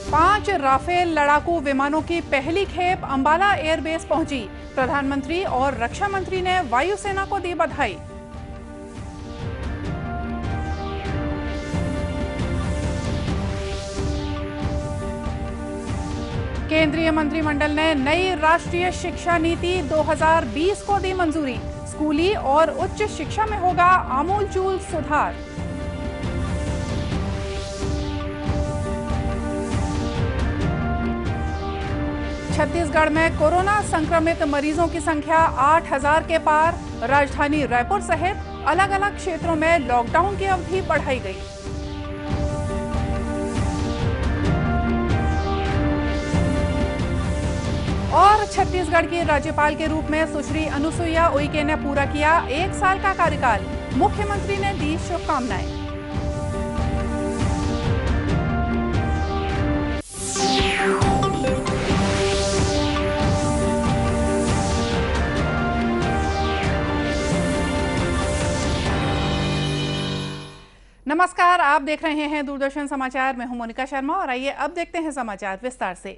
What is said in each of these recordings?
5 Rafale लड़ाकू विमानों की पहली खेप अंबाला एयरबेस पहुंची। प्रधानमंत्री और रक्षा मंत्री ने वायुसेना को दी बधाई। केंद्रीय मंत्रिमंडल ने नई राष्ट्रीय शिक्षा नीति 2020 को दी मंजूरी। स्कूली और उच्च शिक्षा में होगा आमूलचूल सुधार। छत्तीसगढ़ में कोरोना संक्रमित मरीजों की संख्या 8,000 के पार। राजधानी रायपुर सहित अलग अलग क्षेत्रों में लॉकडाउन की अवधि बढ़ाई गई। और छत्तीसगढ़ की राज्यपाल के रूप में सुश्री अनुसुईया उइके ने पूरा किया 1 साल का कार्यकाल। मुख्यमंत्री ने दी शुभकामनाएं। नमस्कार, आप देख रहे हैं दूरदर्शन समाचार। मैं हूं मोनिका शर्मा और आइए अब देखते हैं समाचार विस्तार से।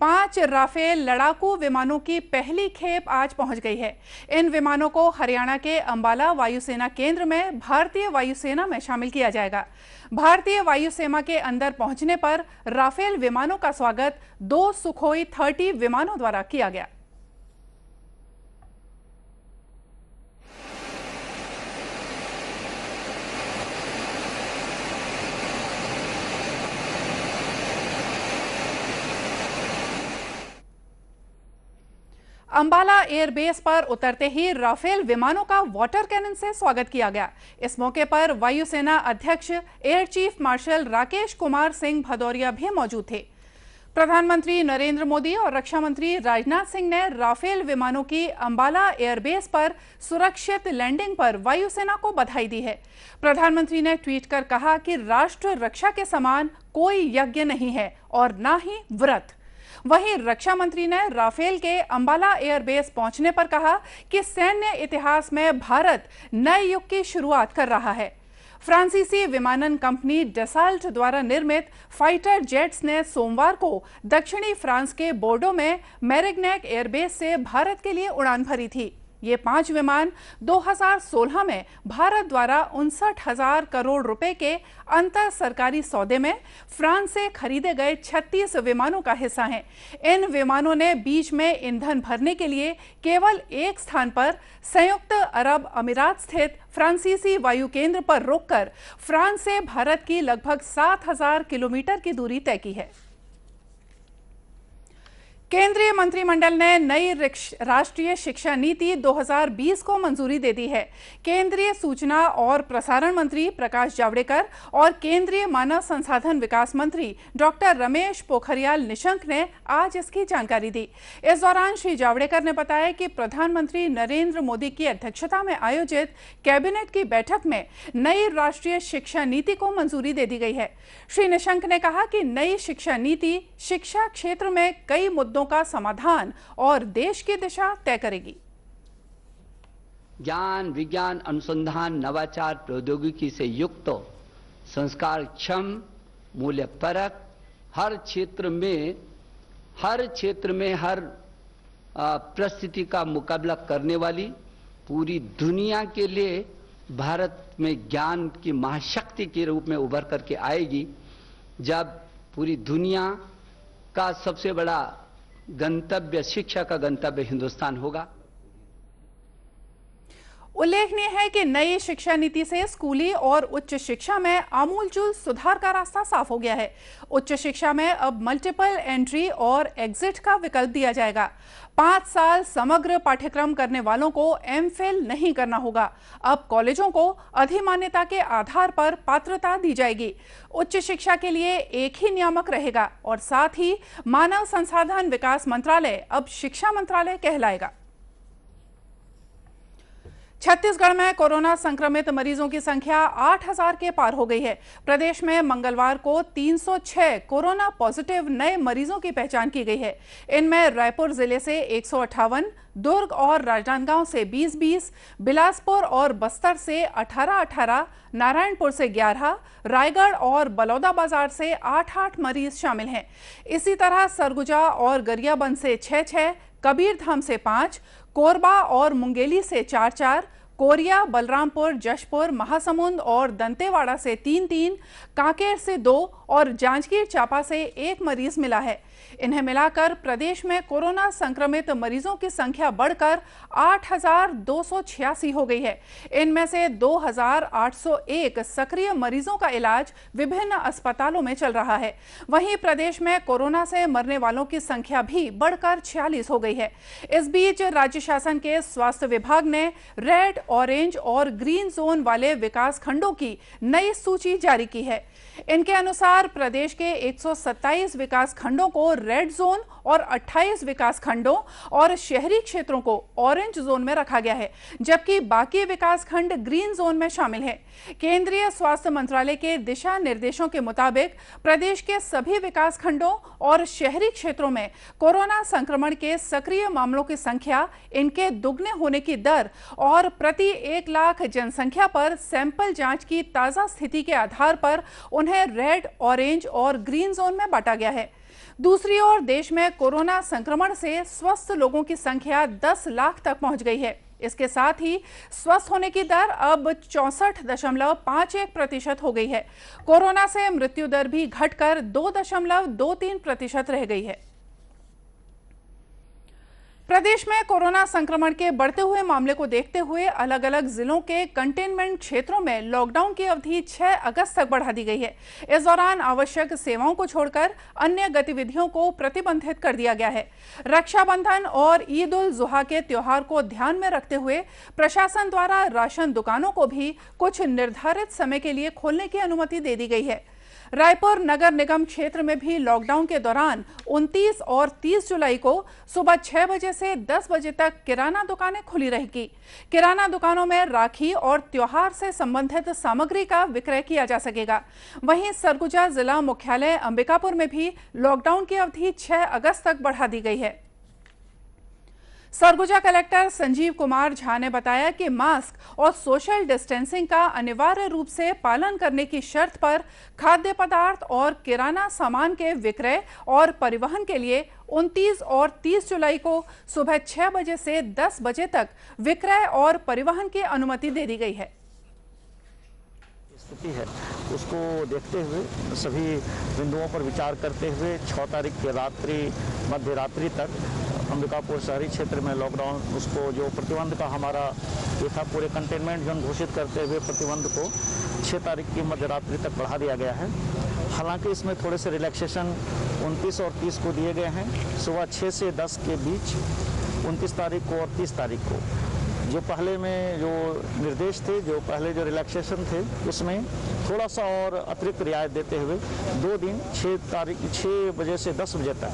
5 राफेल लड़ाकू विमानों की पहली खेप आज पहुंच गई है। इन विमानों को हरियाणा के अंबाला वायुसेना केंद्र में भारतीय वायुसेना में शामिल किया जाएगा। भारतीय वायुसेना के अंदर पहुंचने पर राफेल विमानों का स्वागत 2 सुखोई 30 विमानों द्वारा किया गया। अंबाला एयरबेस पर उतरते ही राफेल विमानों का वाटर कैनन से स्वागत किया गया। इस मौके पर वायुसेना अध्यक्ष air chief marshal Rakesh Kumar Singh Bhadauria भी मौजूद थे। प्रधानमंत्री नरेंद्र मोदी और रक्षा मंत्री राजनाथ सिंह ने राफेल विमानों की अंबाला एयरबेस पर सुरक्षित लैंडिंग पर वायुसेना को बधाई दी है। प्रधानमंत्री ने ट्वीट कर कहा कि राष्ट्र रक्षा के समान कोई यज्ञ नहीं है और न ही व्रत। वहीं रक्षा मंत्री ने राफेल के अंबाला एयरबेस पहुंचने पर कहा कि सैन्य इतिहास में भारत नए युग की शुरुआत कर रहा है। फ्रांसीसी विमानन कंपनी डसाल्ट द्वारा निर्मित फाइटर जेट्स ने सोमवार को दक्षिणी फ्रांस के बोर्डो में मेरिग्नैक एयरबेस से भारत के लिए उड़ान भरी थी। ये 5 विमान 2016 में भारत द्वारा 59,000 करोड़ रुपए के अंतर सरकारी सौदे में फ्रांस से खरीदे गए 36 विमानों का हिस्सा हैं। इन विमानों ने बीच में ईंधन भरने के लिए केवल एक स्थान पर संयुक्त अरब अमीरात स्थित फ्रांसीसी वायु केंद्र पर रुककर फ्रांस से भारत की लगभग 7,000 किलोमीटर की दूरी तय की है। केंद्रीय मंत्रिमंडल ने नई राष्ट्रीय शिक्षा नीति 2020 को मंजूरी दे दी है। केंद्रीय सूचना और प्रसारण मंत्री प्रकाश जावड़ेकर और केंद्रीय मानव संसाधन विकास मंत्री डॉक्टर रमेश पोखरियाल निशंक ने आज इसकी जानकारी दी। इस दौरान श्री जावड़ेकर ने बताया कि प्रधानमंत्री नरेंद्र मोदी की अध्यक्षता में आयोजित कैबिनेट की बैठक में नई राष्ट्रीय शिक्षा नीति को मंजूरी दे दी गई है। श्री निशंक ने कहा कि नई शिक्षा नीति शिक्षा क्षेत्र में कई मुद्दों का समाधान और देश की दिशा तय करेगी। ज्ञान, विज्ञान, अनुसंधान, नवाचार, प्रौद्योगिकी से युक्त, संस्कार क्षम, मूल्य परक, हर क्षेत्र में हर परिस्थिति का मुकाबला करने वाली पूरी दुनिया के लिए भारत में ज्ञान की महाशक्ति के रूप में उभर करके आएगी। जब पूरी दुनिया का सबसे बड़ा गंतव्य, शिक्षा का गंतव्य हिंदुस्तान होगा। उल्लेखनीय है कि नई शिक्षा नीति से स्कूली और उच्च शिक्षा में आमूलचूल सुधार का रास्ता साफ हो गया है। उच्च शिक्षा में अब मल्टीपल एंट्री और एग्जिट का विकल्प दिया जाएगा। 5 साल समग्र पाठ्यक्रम करने वालों को एमफिल नहीं करना होगा। अब कॉलेजों को अधिमान्यता के आधार पर पात्रता दी जाएगी। उच्च शिक्षा के लिए एक ही नियामक रहेगा और साथ ही मानव संसाधन विकास मंत्रालय अब शिक्षा मंत्रालय कहलाएगा। छत्तीसगढ़ में कोरोना संक्रमित मरीजों की संख्या 8000 के पार हो गई है। प्रदेश में मंगलवार को 306 कोरोना पॉजिटिव नए मरीजों की पहचान की गई है। इनमें रायपुर जिले से 158, दुर्ग और राजनांदगांव से 20-20, बिलासपुर और बस्तर से 18-18, नारायणपुर से 11, रायगढ़ और बलौदाबाजार से 8-8 मरीज शामिल हैं। इसी तरह सरगुजा और गरियाबंद से 6-6, कबीरधाम से 5, कोरबा और मुंगेली से 4-4, कोरिया, बलरामपुर, जशपुर, महासमुंद और दंतेवाड़ा से 3-3, कांकेर से 2 और जांजगीर चांपा से 1 मरीज मिला है। इन्हें मिलाकर प्रदेश में कोरोना संक्रमित मरीजों की संख्या बढ़कर 8286 हो गई है। इनमें से 2801 सक्रिय मरीजों का इलाज विभिन्न अस्पतालों में चल रहा है। वहीं प्रदेश में कोरोना से मरने वालों की संख्या भी बढ़कर 46 हो गई है। इस बीच राज्य शासन के स्वास्थ्य विभाग ने रेड, ऑरेंज और ग्रीन जोन वाले विकास खंडों की नई सूची जारी की है। इनके अनुसार प्रदेश के 127 विकास खंडों को रेड जोन और 28 विकास खंडों और शहरी क्षेत्रों को ऑरेंज जोन में रखा गया है, जबकि बाकी विकास खंड ग्रीन जोन में शामिल है। केंद्रीय स्वास्थ्य मंत्रालय के दिशा निर्देशों के मुताबिक प्रदेश के सभी विकास खंडों और शहरी क्षेत्रों में कोरोना संक्रमण के सक्रिय मामलों की संख्या, इनके दुगने होने की दर और प्रति 1 लाख जनसंख्या पर सैंपल जांच की ताजा स्थिति के आधार पर उन्हें रेड, ऑरेंज और ग्रीन जोन में बांटा गया है। दूसरी ओर देश में कोरोना संक्रमण से स्वस्थ लोगों की संख्या 10 लाख तक पहुंच गई है। इसके साथ ही स्वस्थ होने की दर अब 64.51% हो गई है। कोरोना से मृत्यु दर भी घटकर 2.23% रह गई है। प्रदेश में कोरोना संक्रमण के बढ़ते हुए मामले को देखते हुए अलग अलग जिलों के कंटेनमेंट क्षेत्रों में लॉकडाउन की अवधि 6 अगस्त तक बढ़ा दी गई है। इस दौरान आवश्यक सेवाओं को छोड़कर अन्य गतिविधियों को प्रतिबंधित कर दिया गया है। रक्षाबंधन और ईद उल जुहा के त्योहार को ध्यान में रखते हुए प्रशासन द्वारा राशन दुकानों को भी कुछ निर्धारित समय के लिए खोलने की अनुमति दे दी गई है। रायपुर नगर निगम क्षेत्र में भी लॉकडाउन के दौरान 29 और 30 जुलाई को सुबह 6 बजे से 10 बजे तक किराना दुकानें खुली रहेगी। किराना दुकानों में राखी और त्योहार से संबंधित सामग्री का विक्रय किया जा सकेगा। वहीं सरगुजा जिला मुख्यालय अंबिकापुर में भी लॉकडाउन की अवधि 6 अगस्त तक बढ़ा दी गई है। सरगुजा कलेक्टर संजीव कुमार झा ने बताया कि मास्क और सोशल डिस्टेंसिंग का अनिवार्य रूप से पालन करने की शर्त पर खाद्य पदार्थ और किराना सामान के विक्रय और परिवहन के लिए 29 और 30 जुलाई को सुबह 6 बजे से 10 बजे तक विक्रय और परिवहन की अनुमति दे दी गई है। स्थिति है उसको देखते हुए सभी बिंदुओं पर विचार करते हुए 6 तारीख की मध्य रात्रि तक अंबिकापुर शहरी क्षेत्र में लॉकडाउन उसको जो प्रतिबंध का हमारा ये था पूरे कंटेनमेंट जोन घोषित करते हुए प्रतिबंध को 6 तारीख की मध्य रात्रि तक बढ़ा दिया गया है। हालांकि इसमें थोड़े से रिलैक्सेशन 29 और 30 को दिए गए हैं। सुबह 6 से 10 के बीच 29 तारीख को और 30 तारीख को जो पहले में जो निर्देश थे, जो पहले जो रिलैक्सेशन थे, उसमें थोड़ा सा और अतिरिक्त रियायत देते हुए 2 दिन 6 बजे से 10 बजे तक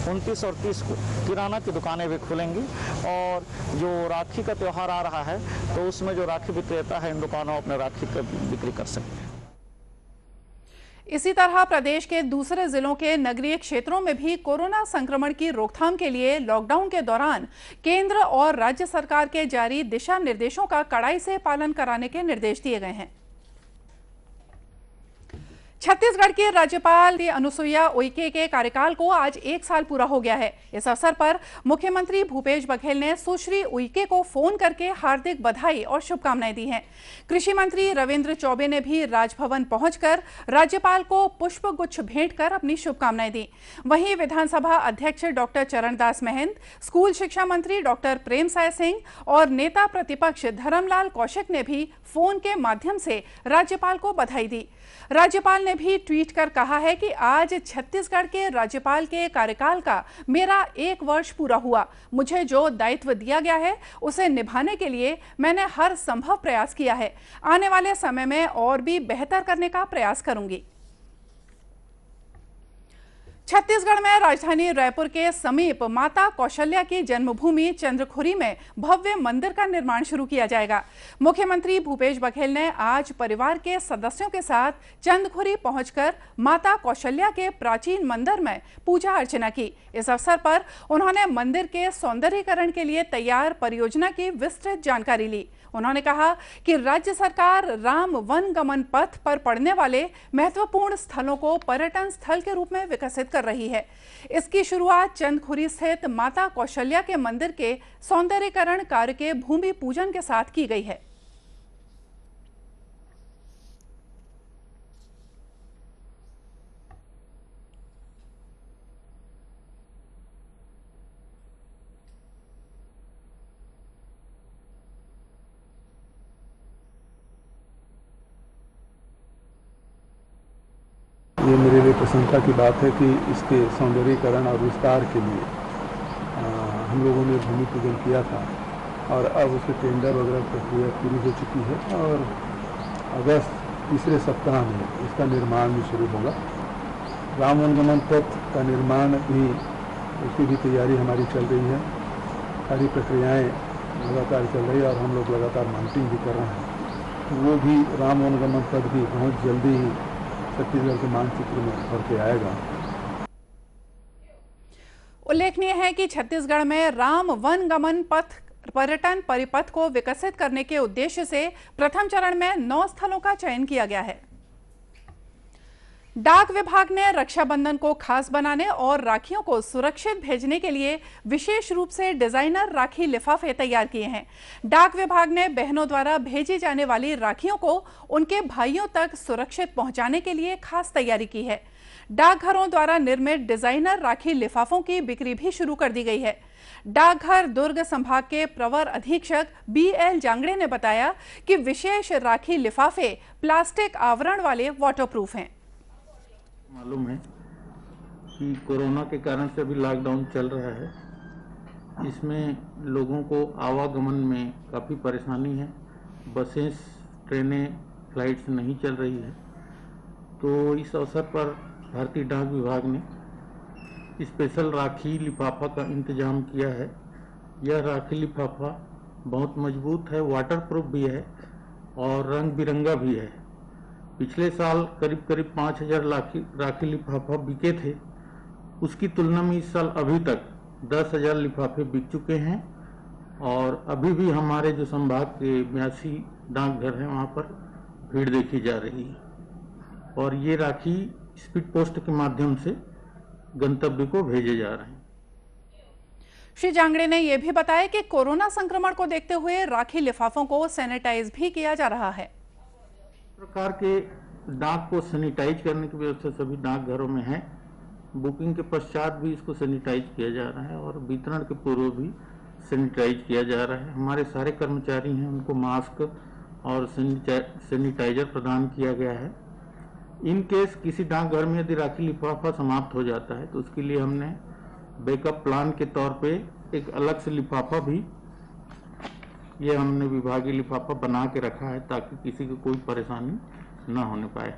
29 और 30 को किराना की दुकानें भी खुलेंगी और जो राखी का त्यौहार आ रहा है तो उसमें जो राखी विक्रेता है इन दुकानों अपने राखी का बिक्री कर सकते हैं। इसी तरह प्रदेश के दूसरे जिलों के नगरीय क्षेत्रों में भी कोरोना संक्रमण की रोकथाम के लिए लॉकडाउन के दौरान केंद्र और राज्य सरकार के जारी दिशा निर्देशों का कड़ाई से पालन कराने के निर्देश दिए गए हैं। छत्तीसगढ़ की राज्यपाल अनुसुईया उइके के कार्यकाल को आज 1 साल पूरा हो गया है। इस अवसर पर मुख्यमंत्री भूपेश बघेल ने सुश्री उइके को फोन करके हार्दिक बधाई और शुभकामनाएं दी हैं। कृषि मंत्री रविंद्र चौबे ने भी राजभवन पहुंचकर राज्यपाल को पुष्प गुच्छ भेंट कर अपनी शुभकामनाएं दी। वहीं विधानसभा अध्यक्ष डॉक्टर चरणदास महंत, स्कूल शिक्षा मंत्री डॉक्टर प्रेमसाय सिंह और नेता प्रतिपक्ष धर्मलाल कौशिक ने भी फोन के माध्यम से राज्यपाल को बधाई दी। राज्यपाल ने भी ट्वीट कर कहा है कि आज छत्तीसगढ़ के राज्यपाल के कार्यकाल का मेरा 1 वर्ष पूरा हुआ। मुझे जो दायित्व दिया गया है उसे निभाने के लिए मैंने हर संभव प्रयास किया है। आने वाले समय में और भी बेहतर करने का प्रयास करूंगी। छत्तीसगढ़ में राजधानी रायपुर के समीप माता कौशल्या की जन्मभूमि चंद्रखुरी में भव्य मंदिर का निर्माण शुरू किया जाएगा। मुख्यमंत्री भूपेश बघेल ने आज परिवार के सदस्यों के साथ चंद्रखुरी पहुंचकर माता कौशल्या के प्राचीन मंदिर में पूजा अर्चना की। इस अवसर पर उन्होंने मंदिर के सौंदर्यीकरण के लिए तैयार परियोजना की विस्तृत जानकारी ली। उन्होंने कहा कि राज्य सरकार राम वन गमन पथ पर पड़ने वाले महत्वपूर्ण स्थलों को पर्यटन स्थल के रूप में विकसित कर रही है। इसकी शुरुआत चंद्रखुरी स्थित माता कौशल्या के मंदिर के सौंदर्यीकरण कार्य के भूमि पूजन के साथ की गई है। ये मेरे लिए प्रसन्नता की बात है कि इसके सौंदर्यीकरण और विस्तार के लिए हम लोगों ने भूमि पूजन किया था और अब उसके टेंडर वगैरह प्रक्रिया पूरी हो चुकी है और अगस्त तीसरे सप्ताह में इसका निर्माण भी शुरू होगा। राम वनगमन पथ का निर्माण भी, उसकी भी तैयारी हमारी चल रही है। सारी प्रक्रियाएँ लगातार चल रही है और हम लोग लगातार मॉनिटरिंग भी कर रहे हैं। तो वो भी राम वनगमन पथ भी बहुत जल्दी ही छत्तीसगढ़ के मानचित्र में भर के आएगा। उल्लेखनीय है कि छत्तीसगढ़ में राम वन गमन पथ पर्यटन परिपथ को विकसित करने के उद्देश्य से प्रथम चरण में 9 स्थलों का चयन किया गया है। डाक विभाग ने रक्षाबंधन को खास बनाने और राखियों को सुरक्षित भेजने के लिए विशेष रूप से डिजाइनर राखी लिफाफे तैयार किए हैं। डाक विभाग ने बहनों द्वारा भेजी जाने वाली राखियों को उनके भाइयों तक सुरक्षित पहुंचाने के लिए खास तैयारी की है। डाकघरों द्वारा निर्मित डिजाइनर राखी लिफाफों की बिक्री भी शुरू कर दी गई है। डाकघर दुर्ग संभाग के प्रवर अधीक्षक BL जांगड़े ने बताया कि विशेष राखी लिफाफे प्लास्टिक आवरण वाले वाटरप्रूफ हैं। मालूम है कि कोरोना के कारण से अभी लॉकडाउन चल रहा है। इसमें लोगों को आवागमन में काफ़ी परेशानी है। बसें, ट्रेनें, फ्लाइट्स नहीं चल रही है। तो इस अवसर पर भारतीय डाक विभाग ने स्पेशल राखी लिफाफा का इंतजाम किया है। यह राखी लिफाफा बहुत मजबूत है, वाटरप्रूफ भी है और रंग बिरंगा भी है। पिछले साल करीब 5000 राखी लिफाफा बिके थे। उसकी तुलना में इस साल अभी तक 10,000 लिफाफे बिक चुके हैं और अभी भी हमारे जो संभाग के 82 डाकघर हैं वहाँ पर भीड़ देखी जा रही है और ये राखी स्पीड पोस्ट के माध्यम से गंतव्य को भेजे जा रहे हैं। श्री जांगड़े ने यह भी बताया कि कोरोना संक्रमण को देखते हुए राखी लिफाफों को सैनिटाइज भी किया जा रहा है। प्रकार के डाक को सैनिटाइज करने की व्यवस्था सभी डाकघरों में है। बुकिंग के पश्चात भी इसको सैनिटाइज किया जा रहा है और वितरण के पूर्व भी सैनिटाइज किया जा रहा है। हमारे सारे कर्मचारी हैं, उनको मास्क और सैनिटाइजर प्रदान किया गया है। इन केस किसी डाकघर में यदि राखी लिफाफा समाप्त हो जाता है तो उसके लिए हमने बैकअप प्लान के तौर पे एक अलग से लिफाफा भी ये हमने विभागीय लिफाफा बना के रखा है ताकि किसी को कोई परेशानी न होने पाए।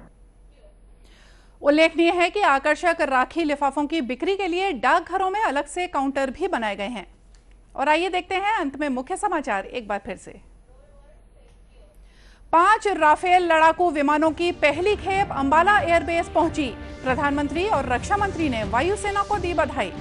उल्लेखनीय है कि आकर्षक राखी लिफाफों की बिक्री के लिए डाकघरों में अलग से काउंटर भी बनाए गए हैं। और आइए देखते हैं अंत में मुख्य समाचार एक बार फिर से। 5 राफेल लड़ाकू विमानों की पहली खेप अंबाला एयरबेस पहुंची। प्रधानमंत्री और रक्षा मंत्री ने वायुसेना को दी बधाई।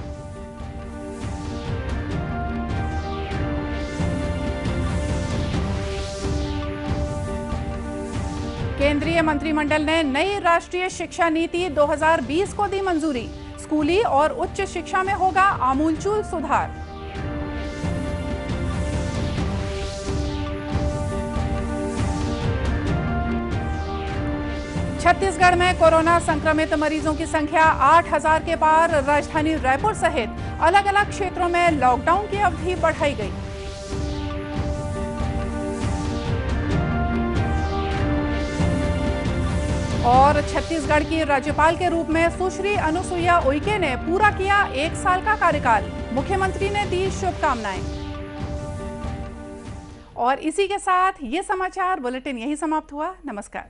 केंद्रीय मंत्रिमंडल ने नई राष्ट्रीय शिक्षा नीति 2020 को दी मंजूरी। स्कूली और उच्च शिक्षा में होगा आमूलचूल सुधार। छत्तीसगढ़ में कोरोना संक्रमित मरीजों की संख्या 8000 के पार। राजधानी रायपुर सहित अलग अलग क्षेत्रों में लॉकडाउन की अवधि बढ़ाई गई। और छत्तीसगढ़ की राज्यपाल के रूप में सुश्री अनुसुईया उइके ने पूरा किया 1 साल का कार्यकाल। मुख्यमंत्री ने दी शुभकामनाएं। और इसी के साथ ये समाचार बुलेटिन यही समाप्त हुआ। नमस्कार।